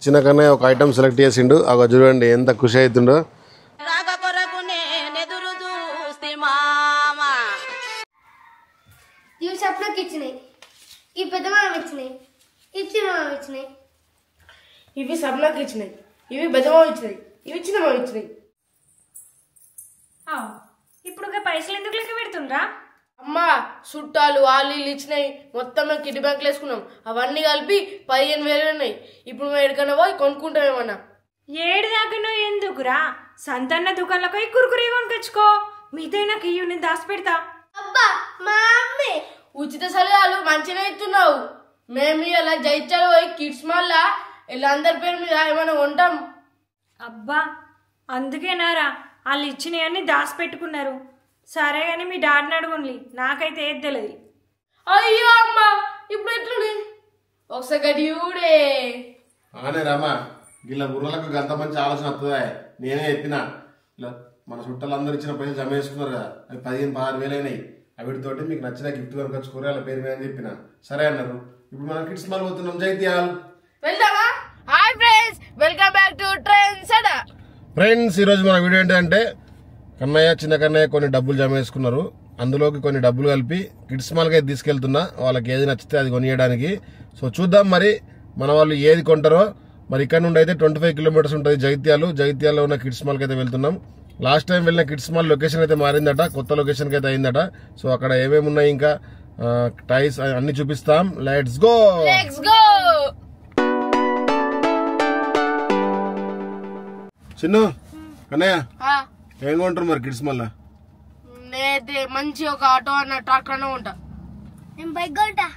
చిన్నకనే ఒక item select చేసిండు. అగో చూడండి ఎంత ఖుషి అవుతుండో. ఇవి సప్నకి ఇచ్చినాయి, ఈ పెద్ద మామ ఇచ్చినాయి, ఇచ్చిన మామ ఇచ్చినాయి, ఇవి సప్నకి ఇచ్చినాయి, ఇవి పెద్ద మామ ఇచ్చినాయి, ఇవి చిన్న మామ ఇచ్చినాయి. ఇప్పుడు పైసలు ఎందుకు లెక్క పెడుతుండ్రా? అమ్మా చుట్టాలు వాళ్ళు ఇచ్చినాయి, మొత్తం మేము కిడ్నీ బ్యాంకులు వేసుకున్నాం. అవన్నీ కలిపి 15,000 ఉన్నాయి. ఇప్పుడు మేము ఎక్కడికైనా పోయి కొనుక్కుంటామేమన్నా. ఏడు దాకా ఎందుకురా? సంతన్న దుకాణంలోకి పోయి కురుకురే కొనుకొచ్చుకో. మీతో నాకు ఇయ్యు, నేను దాచి పెడతా. అబ్బా మా అమ్మే ఉచిత సలహాలు మంచిగా ఇస్తున్నావు. మేము ఇలా జైత్యాలు పోయి కిడ్స్ మళ్ళా ఇలా అందరి పేరు మీద ఏమైనా ఉంటాం. అబ్బా అందుకేనారా వాళ్ళు ఇచ్చినవన్నీ దాచి పెట్టుకున్నారు. సరే గాని మీ డాడీని అడుగుండి, నాకైతే ఏది తెలియదు. అయ్యో అమ్మా ఇప్పుడు ఎట్లుంది ఒకసారి ఊడే అనే రామా ఇలా బుర్రలకు గంత మంచి ఆలోచన వస్తుందా? నేనే చెప్పిన ఇలా మన చుట్టాలందరూ ఇచ్చిన పైసలు జమ చేసుకున్నారు కదా, అవి 15,000-16,000 అయినాయి. వీటితోటి మీకు నచ్చిన గిఫ్ట్ కొనుకొచ్చుకోరు వాళ్ళ పేరు మీద అని చెప్పిన. సరే అన్నారు. ఇప్పుడు మనం కిడ్స్ మాల్ పోతున్నాం. జైత్యాల్ వెళ్దామా? Hi friends, welcome back to trends. Friends ఈరోజు మన వీడియో ఏంటంటే కన్నయ్య చిన్న కన్నయ్య కొన్ని డబ్బులు జమ చేసుకున్నారు. అందులోకి కొన్ని డబ్బులు కలిపి కిడ్స్ మాల్కి అయితే తీసుకెళ్తున్నా. వాళ్ళకి ఏది నచ్చితే అది కొనియడానికి. సో చూద్దాం మరి మన వాళ్ళు ఏది కొంటారో. మరి ఇక్కడ నుండి అయితే 25 కిలోమీటర్స్ ఉంటుంది జైత్యాల్లో ఉన్న కిడ్స్ మాల్కి అయితే వెళ్తున్నాం. లాస్ట్ టైం వెళ్ళిన కిడ్స్ మాల్ లొకేషన్ అయితే మారిందట, కొత్త లొకేషన్కి అయితే అయిందట. సో అక్కడ ఏమేమి ఉన్నాయి ఇంకా టైస్ అన్ని చూపిస్తాం. Let's go. చిన్ను కన్నయ్య ఏం కొంటారు మరి కిడ్స్ మాల్? నేనైతే మంచి ఒక ఆటో అన్న ట్రాక్టర్ అన్న ఉంటా. నేను బైక్ కొంటా.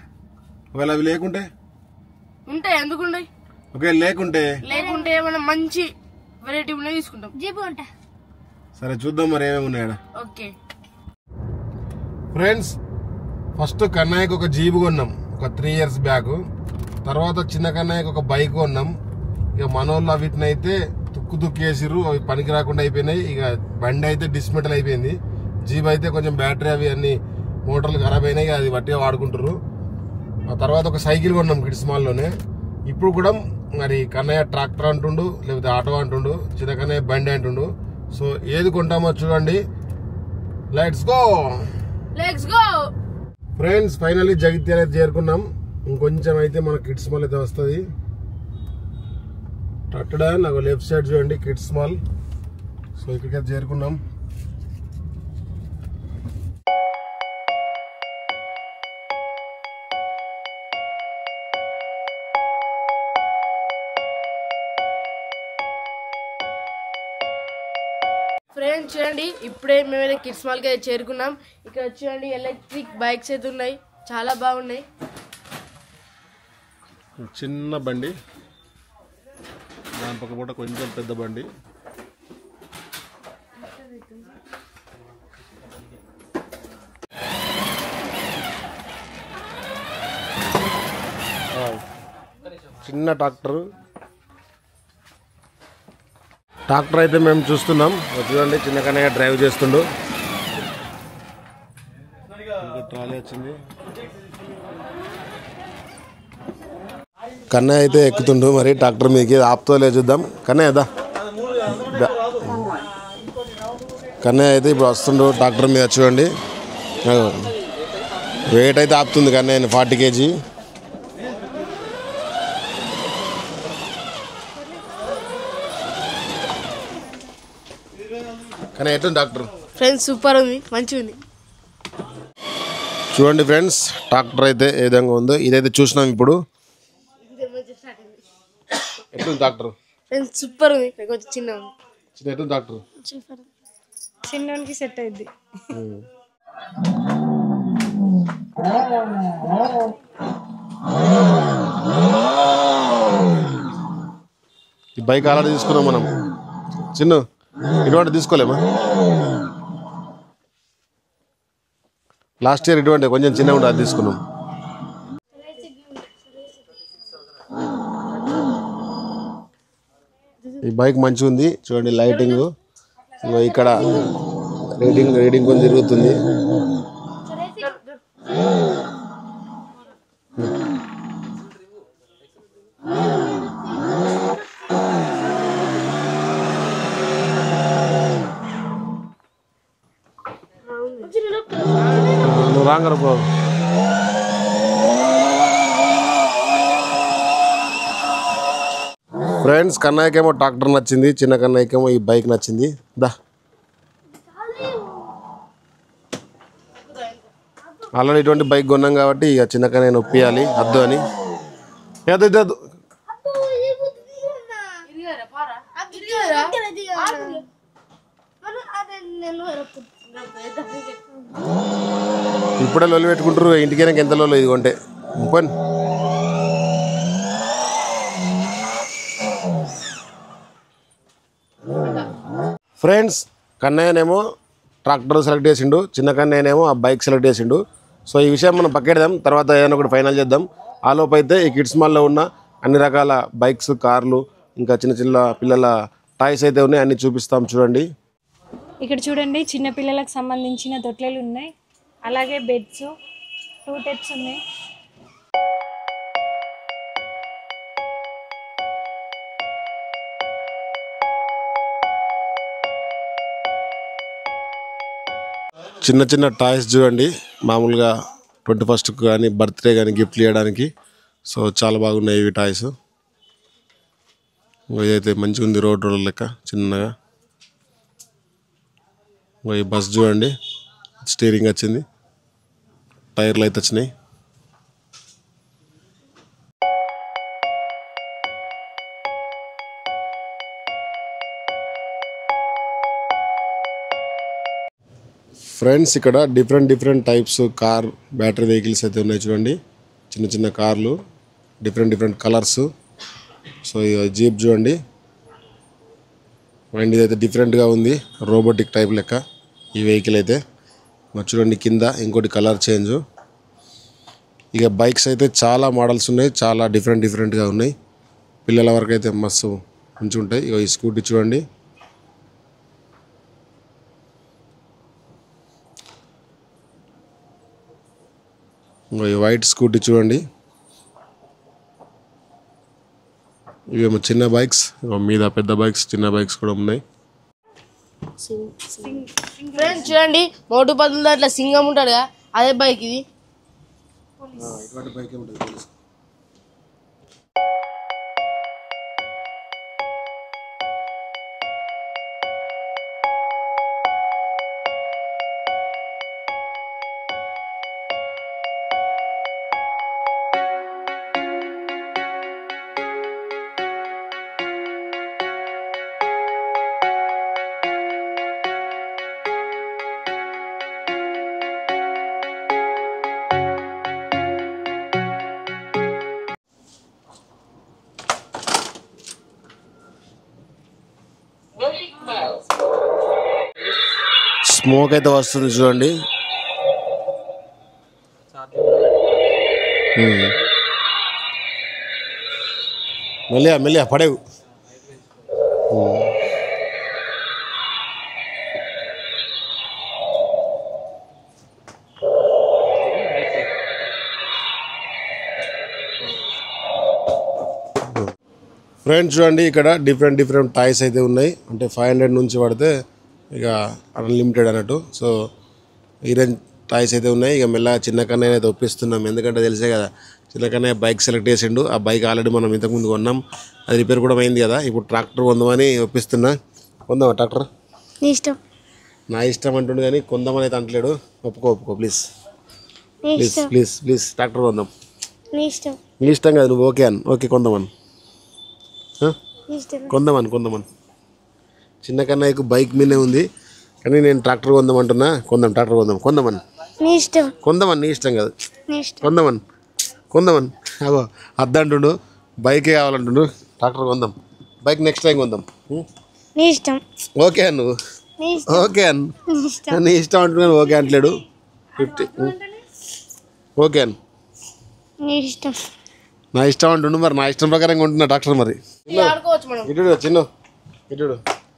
ఒకవేళ అవి లేకుంటే ఉంటాయి, ఎందుకుండే? ఒకవేళ లేకుంటే ఏమైనా మంచి వెరైటీ ఉన్నాయి తీసుకుంటాం. జీప్ కొంటా. సరే చూద్దాం మరి ఏమేమి ఉన్నాయా. ఓకే ఫ్రెండ్స్ ఫస్ట్ కన్నయ్యకి ఒక జీబు కొన్నాం ఒక 3 years బ్యాక్. తర్వాత చిన్న కన్నయ్యకి ఒక బైక్ కొన్నాం. ఇక మనోళ్ళు వీటిని అయితే తుక్కు వేసిర్రు, అవి పనికి రాకుండా అయిపోయినాయి. ఇక బండి అయితే డిస్మెటల్ అయిపోయింది. జీబ్ అయితే కొంచెం బ్యాటరీ అవి అన్ని మోటార్లు ఖరాబ్ అయినాయి, అది వట్టిగా వాడుకుంటారు. ఆ తర్వాత ఒక సైకిల్ కొన్నాం కిడ్స్ మాల్లోనే. ఇప్పుడు కూడా మరి కన్నయ్య ట్రాక్టర్ అంటుండు, లేకపోతే ఆటో అంటుండు, చిన్న కన్నయ్య బండి అంటుండు. సో ఏది కొంటామో చూడండి. Let's go. Friends finally Jagtial అయితే చేరుకున్నాం. ఇంకొంచెం అయితే మన కిడ్స్ మాల్ అయితే వస్తుంది. టట్టడా నాకు లెఫ్ట్ సైడ్ చూడండి కిడ్స్ మాల్. సో ఇక్కడికి చేరుకున్నాం. ఫ్రెండ్స్ చూడండి, ఇప్పుడే మేమైతే కిడ్స్ మాల్కి అయితే చేరుకున్నాం. ఇక్కడ చూడండి ఎలక్ట్రిక్ బైక్స్ అయితే ఉన్నాయి, చాలా బాగున్నాయి. చిన్న బండి, దాని పక్క పూట కొంచెం పెద్ద బండి. చిన్న ట్రాక్టర్ అయితే మేము చూస్తున్నాం. చూడండి చిన్న కన్నయ్య డ్రైవ్ చేస్తుండు. ట్రాలీ వచ్చింది. కన్నయ్య అయితే ఎక్కుతుండు. మరి ట్రాక్టర్ మీదకి ఆపుతో లేదు చూద్దాం. కన్నయ్య దా. కన్నయ్య అయితే ఇప్పుడు వస్తుండు ట్రాక్టర్ మీద. చూడండి వెయిట్ అయితే ఆపుతుంది కన్నయ్య 40 kg. కానీ ఎట్లుంది డాక్టర్? ఫ్రెండ్స్ సూపర్ ఉంది, మంచిగా ఉంది. చూడండి ఫ్రెండ్స్ ట్రాక్టర్ అయితే ఏ విధంగా ఉందో. ఇదైతే చూసినాం ఇప్పుడు. ఎట్లుంది డాక్టర్? ఫ్రెండ్స్ సూపర్ ఉంది. కొంచెం చిన్న ఎట్లుంది డాక్టర్? చిన్నోనికి సెట్ అయింది. ఈ బైక్ ఆల్రెడీ తీసుకున్నాం మనం. చిన్న ఇటువంటి తీసుకోలేమా? లాస్ట్ ఇయర్ ఇటువంటి కొంచెం చిన్నగా ఉంటే అది తీసుకున్నాం. ఈ బైక్ మంచిగా ఉంది చూడండి. లైటింగ్ ఇక్కడ రీడింగ్ కొంచెం తిరుగుతుంది. బాగా పో. ఫ్రెండ్స్ కన్నయ్యకేమో ట్రాక్టర్ నచ్చింది, చిన్న కన్నయ్యకేమో ఈ బైక్ నచ్చింది. దా ఆల్రెడీ ఇటువంటి బైక్ కొన్నాం కాబట్టి ఇక చిన్న కన్నయ్య నొప్పియాలి వద్దు అని. వద్దు ఇప్పుడే లొల్లి పెట్టుకుంటారు, ఇంటికైనా ఎంత లొల్లు ఇది కొంటే పని. ఫ్రెండ్స్ కన్నయ్యనేమో ట్రాక్టర్ సెలెక్ట్ చేసిండు, చిన్న కన్నయ్యనేమో ఆ బైక్ సెలెక్ట్ చేసిండు. సో ఈ విషయం మనం పక్కెడదాం, తర్వాత ఏదైనా ఒకటి ఫైనల్ చేద్దాం. ఆలోపు అయితే ఈ కిడ్స్ మాల్లో ఉన్న అన్ని రకాల బైక్స్, కార్లు, ఇంకా చిన్న చిన్న పిల్లల టాయ్స్ అయితే ఉన్నాయి, అన్ని చూపిస్తాం చూడండి. ఇక్కడ చూడండి చిన్న పిల్లలకు సంబంధించిన తొట్లలు ఉన్నాయి, అలాగే బెడ్స్ 2 టైప్స్ ఉన్నాయి. చిన్న చిన్న టాయ్స్ చూడండి, మామూలుగా 21st కానీ బర్త్డే కానీ గిఫ్ట్లు ఇవ్వడానికి. సో చాలా బాగున్నాయి ఇవి టాయ్స్. ఇదైతే మంచిగా ఉంది, రోడ్ లెక్క చిన్నగా. ఈ బస్ చూడండి, స్టీరింగ్ వచ్చింది, టైర్లు అయితే వచ్చినాయి. ఫ్రెండ్స్ ఇక్కడ different types car battery vehicles అయితే ఉన్నాయి చూడండి. చిన్న చిన్న కార్లు, డిఫరెంట్ కలర్స్. సో ఈ జీప్ చూడండి, అండ్ ఇదైతే డిఫరెంట్గా ఉంది, రోబోటిక్ టైప్ లెక్క ఈ వెహికల్ అయితే. మరి చూడండి కింద ఇంకోటి కలర్ చేంజ్. ఇక బైక్స్ అయితే చాలా మోడల్స్ ఉన్నాయి, చాలా డిఫరెంట్గా ఉన్నాయి. పిల్లల వరకు అయితే మస్తు మంచిగా ఉంటాయి. ఇక ఈ స్కూటీ చూడండి, ఈ వైట్ స్కూటీ చూడండి. ఇవేమో చిన్న బైక్స్, మీద పెద్ద బైక్స్, చిన్న బైక్స్ కూడా ఉన్నాయి. ఫ్రెండ్స్ చూడండి, మోటు పదులు అట్లా సింగం ఉంటాడుగా, అదే బైక్ ఇది. స్మోక్ అయితే వస్తుంది చూడండి. మెల్లిగా పడేవు. ఫ్రెండ్స్ చూడండి, ఇక్కడ డిఫరెంట్ టాయ్స్ అయితే ఉన్నాయి. అంటే 500 నుంచి పడితే ఇక అన్లిమిటెడ్ అన్నట్టు. సో ఈ రేంజ్ టాయ్స్ అయితే ఉన్నాయి. ఇక మెల్లగా చిన్న కన్నయ్య అయితే ఒప్పిస్తున్నాం, ఎందుకంటే తెలిసే కదా చిన్న కన్నయ్య బైక్ సెలెక్ట్ చేసిండు. ఆ బైక్ ఆల్రెడీ మనం ఇంతకుముందు కొన్నాం, అది రిపేర్ కూడా అయింది కదా. ఇప్పుడు ట్రాక్టర్ కొందామని ఒప్పిస్తున్నా. కొందామా ట్రాక్టర్? ఇష్టం. నా ఇష్టం అంటుండే కానీ కొందామని అయితే అంటలేడు. ఒప్పుకో ప్లీజ్ ట్రాక్టర్ కొందాం. నీ ఇష్టం కాదు, నువ్వు ఓకే అని. ఓకే కొందామని కొందామని. చిన్న కన్నయ్యకు బైక్ మీదే ఉంది, కానీ నేను ట్రాక్టర్ కొందామంటున్నా. ట్రాక్టర్ కొందామని. నీ ఇష్టం కాదు, కొందామని. అగో అద్దంటుండు, బైకే కావాలంటుండు. ట్రాక్టర్ కొందాం, బైక్ నెక్స్ట్ టైం కొందాం. ఓకే అన్న, నువ్వు ఓకే అన్న. నీ ఇష్టం అంటున్నాను, ఓకే అంటలేడు. 50 ఓకే అన్న. నా ఇష్టం అంటుండు, మరి నా ఇష్టం ప్రకారం కొంటున్నా ట్రాక్టర్. మరి ఇటుడు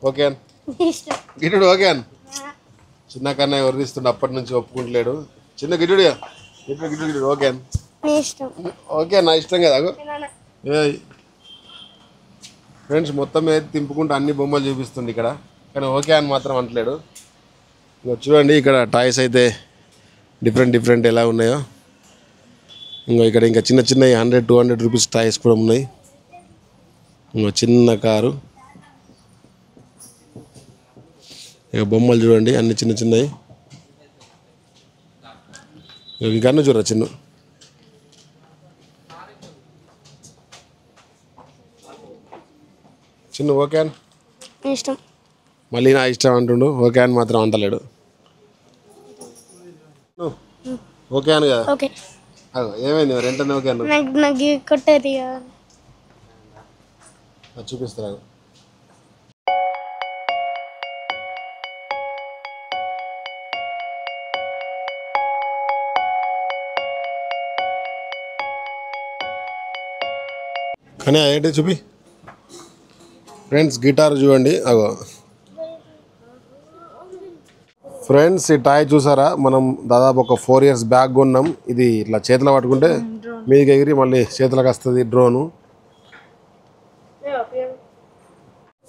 ఓకే అన్న, గిట్టుడు ఓకే అన్న. చిన్న కన్నయ్య వర్రిస్తుండే, అప్పటి నుంచి ఒప్పుకుంటలేడు. చిన్న గిట్టుడు ఓకే అన్న. ఓకే నా ఇష్టం కదా. ఫ్రెండ్స్ మొత్తం మీద తింపుకుంటూ అన్ని బొమ్మలు చూపిస్తుంది ఇక్కడ, కానీ ఓకే అని మాత్రం అంటలేడు. చూడండి ఇక్కడ టాయ్స్ అయితే డిఫరెంట్ ఎలా ఉన్నాయో. ఇక్కడ ఇంకా చిన్న 100-200 రూపీస్ టాయ్స్ కూడా ఉన్నాయి. చిన్న కారు, ఇక బొమ్మలు చూడండి అన్ని చిన్నవి. ఈ గన్ను చూడరా చిన్న ఓకే అని ఇష్టం. మళ్ళీ నా ఇష్టం అంటుండు, ఓకే అని మాత్రం అంటలేడు. ఓకే అని కదా, ఓకే. ఏమైంది రెంటనే ఓకే అన్న? నాకు కొట్టేది చూపిస్తారా? కానీ ఏంటి చూపి ఫ్రెండ్స్. గిటార్ చూడండి. ఫ్రెండ్స్ ఈ టాయ్ చూసారా? మనం దాదాపు ఒక 4 years బ్యాక్ కొన్నాం. ఇది ఇట్లా చేతిలో పట్టుకుంటే మీదికి ఎగిరి మళ్ళీ చేతులకు వస్తుంది డ్రోను.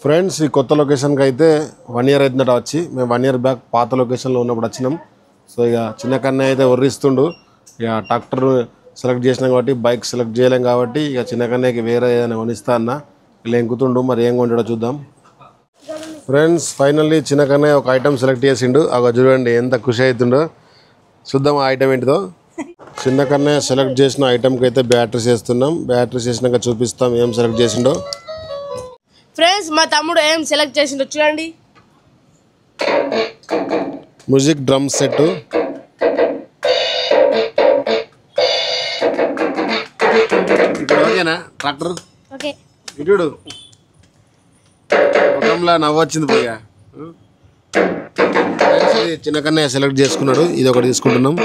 ఫ్రెండ్స్ ఈ కొత్త లొకేషన్కి అయితే 1 year అవుతుందట వచ్చి. మేము 1 year బ్యాక్ పాత లొకేషన్లో ఉన్నప్పుడు వచ్చినాం. సో ఇక చిన్న కన్నయ్య అయితే వర్రిస్తుండు. ఇక ట్రాక్టర్ సెలెక్ట్ చేసినాం కాబట్టి బైక్ సెలెక్ట్ చేయలేం కాబట్టి ఇక చిన్న కన్నయ్యకి వేరే ఏదైనా కొనిస్తా అన్న. ఇలా ఎంకుతుండు, మరి ఏం కొంటాడో చూద్దాం. ఫ్రెండ్స్ ఫైనల్లీ చిన్న కన్నయ్య ఒక ఐటమ్ సెలెక్ట్ చేసిండు. చూడండి ఎంత ఖుషి అవుతుండో. చూద్దాం ఆ ఐటమ్ ఏంటిదో. చిన్న కన్నయ్య సెలెక్ట్ చేసిన ఐటమ్కి అయితే బ్యాటరీస్ వేస్తున్నాం. బ్యాటరీస్ వేసినాక చూపిస్తాం ఏం సెలెక్ట్ చేసిండో. ఫ్రెండ్స్ మా తమ్ముడు ఏం సెలెక్ట్ చేసిండో చూడండి. మ్యూజిక్ డ్రమ్ సెట్, ఇక్కడ ఓకేనా ట్రాక్టర్? ఓకే. ఇటుడు ముఖంలా నవ్వొచ్చింది పోయా. చిన్న కన్నయ్య సెలెక్ట్ చేసుకున్నాడు. ఇది ఒకటి తీసుకుంటున్నాం.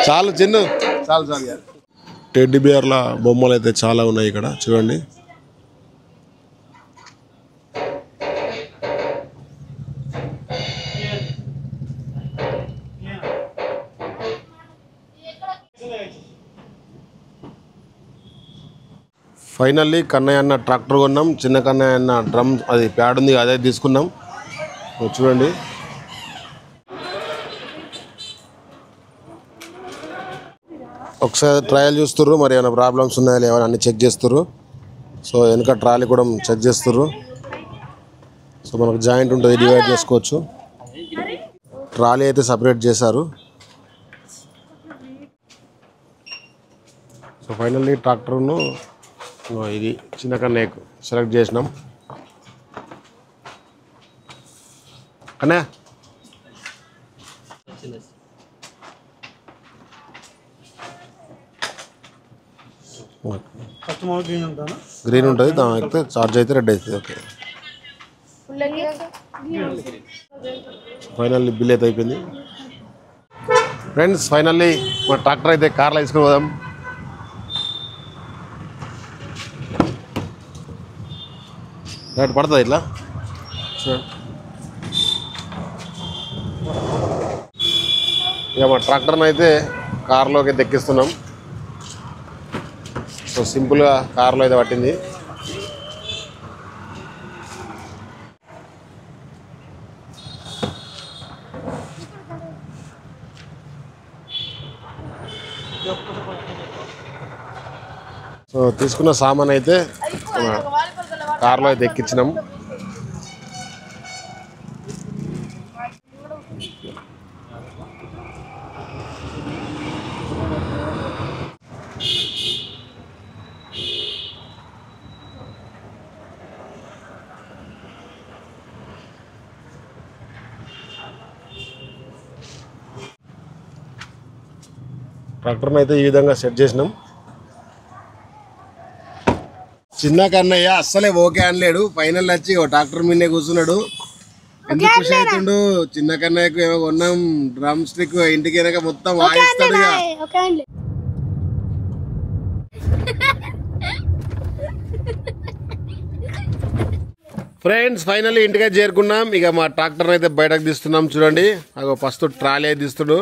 చాలు చిన్ను, చాలు. టెడ్డీ బియర్ల బొమ్మలు అయితే చాలా ఉన్నాయి ఇక్కడ చూడండి. ఫైనల్లీ కన్నయ్య అన్న ట్రాక్టర్ కొన్నాం. చిన్న కన్నయ్య అన్న డ్రమ్ అది ప్యాడ్ ఉంది అదే తీసుకున్నాం. చూడండి ఒకసారి ట్రయల్ చూస్తుర్రు, మరి ఏమైనా ప్రాబ్లమ్స్ ఉన్నాయా లేవని అన్ని చెక్ చేస్తుర్రు. సో వెనక ట్రాలీ కూడా చెక్ చేస్తుర్రు. సో మనకు జాయింట్ ఉంటుంది, డివైడ్ చేసుకోవచ్చు. ట్రాలీ అయితే సపరేట్ చేశారు. సో ఫైనల్లీ ట్రాక్టర్ను ఇది చిన్న కన్నయ్యకు సెలెక్ట్ చేసినాం. కన్నయ్య గ్రీన్ ఉంటుంది, దాని అయితే చార్జ్ అయితే రెడ్ అవుతుంది. ఓకే ఫైనల్లీ బిల్ అయితే అయిపోయింది. ఫ్రెండ్స్ ఫైనల్లీ మా ట్రాక్టర్ అయితే కార్లో తీసుకుని పోదాం. రైట్ పడుతుంది ఇట్లా ఇక మా ట్రాక్టర్ని అయితే కార్లోకి అయితే ఎక్కిస్తున్నాం. సో సింపుల్గా కార్లో అయితే పట్టింది. సో తీసుకున్న సామాన్ అయితే కార్లో అయితే ఎక్కించినాం. ట్రాక్టర్ని అయితే ఈ విధంగా సెట్ చేసినాం. చిన్న కన్నయ్య అస్సలే ఓకే అనలేడు. ఫైనల్ వచ్చి ట్రాక్టర్ మీదే కూర్చున్నాడు. ఎందుకు ఖుషి అవుతుండు. చిన్న కన్నయ్యకు ఏమో కొన్నాం డ్రమ్ స్టిక్, ఇంటికి వెనక మొత్తం వాయిస్తాడు. ఫ్రెండ్స్ ఫైనల్లీ ఇంటికి చేరుకున్నాం. ఇక మా ట్రాక్టర్ అయితే బయటకు తీస్తున్నాం. చూడండి ఫస్ట్ ట్రాలీ అయితే తీస్తుడు.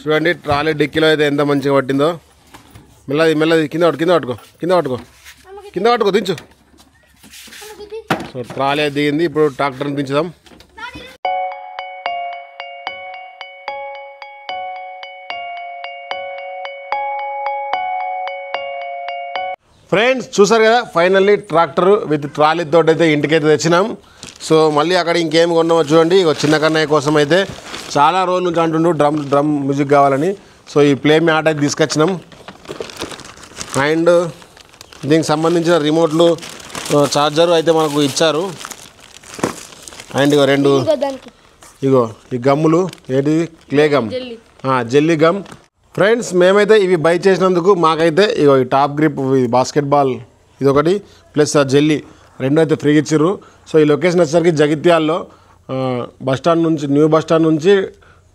చూడండి ట్రాలీ డిక్కీలో అయితే ఎంత మంచిగా పట్టిందో. మెల్లది కింద పట్టుకో దించు. సో ట్రాలీ అయితే దిగింది. ఇప్పుడు ట్రాక్టర్ని దించుదాం. ఫ్రెండ్స్ చూసారు కదా, ఫైనల్లీ ట్రాక్టర్ విత్ ట్రాలీ తోటి అయితే ఇంటికైతే తెచ్చినాం. సో మళ్ళీ అక్కడ ఇంకేం కొన్నామో చూడండి. ఇక చిన్న కన్నయ్య కోసం అయితే చాలా రోజుల నుంచి అంటుండు డ్రమ్ మ్యూజిక్ కావాలని. సో ఈ ప్లే మ్యాట్ అయితే తీసుకొచ్చినాం. అండ్ దీనికి సంబంధించిన రిమోట్లు, ఛార్జరు అయితే మనకు ఇచ్చారు. అండ్ ఇగో రెండు ఈ గమ్ములు ఏంటి clay gum, jelly gum. Friends మేమైతే ఇవి బై చేసినందుకు మాకైతే ఇగో ఈ టాప్ గ్రిప్ బాస్కెట్బాల్ ఇదొకటి ప్లస్ ఆ జెల్లీ రెండు అయితే ఫ్రీగా ఇచ్చిర్రు. సో ఈ లొకేషన్ వచ్చేసరికి జగిత్యాల్లో న్యూ బస్ స్టాండ్ నుంచి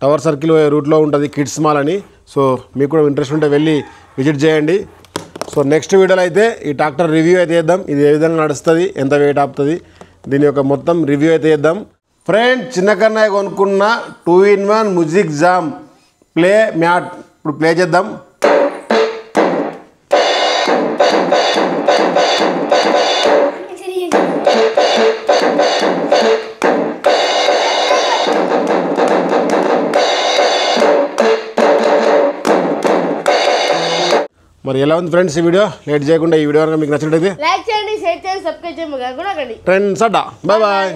టవర్ సర్కిల్ రూట్లో ఉంటుంది కిడ్స్ మాల్ అని. సో మీకు కూడా ఇంట్రెస్ట్ ఉంటే వెళ్ళి విజిట్ చేయండి. సో నెక్స్ట్ వీడియోలో అయితే ఈ ట్రాక్టర్ రివ్యూ అయితే చేద్దాం. ఇది ఏ విధంగా నడుస్తుంది, ఎంత వెయిట్ ఆపుతుంది, దీని యొక్క మొత్తం రివ్యూ అయితే చేద్దాం. ఫ్రెండ్స్ చిన్న కన్నయ్య కొనుక్కున్న 2-in-1 music jam play mat ఇప్పుడు ప్లే చేద్దాం. మరి ఎలా ఉంది ఫ్రెండ్స్ ఈ వీడియో? లేట్ చేయకుండా ఈ వీడియో కనుక మీకు నచ్చినట్లయితే లైక్ చేయండి, షేర్ చేయండి, సబ్స్క్రైబ్ చేయండి. ఫ్రెండ్స్ అడ్డా బాయ్ బాయ్.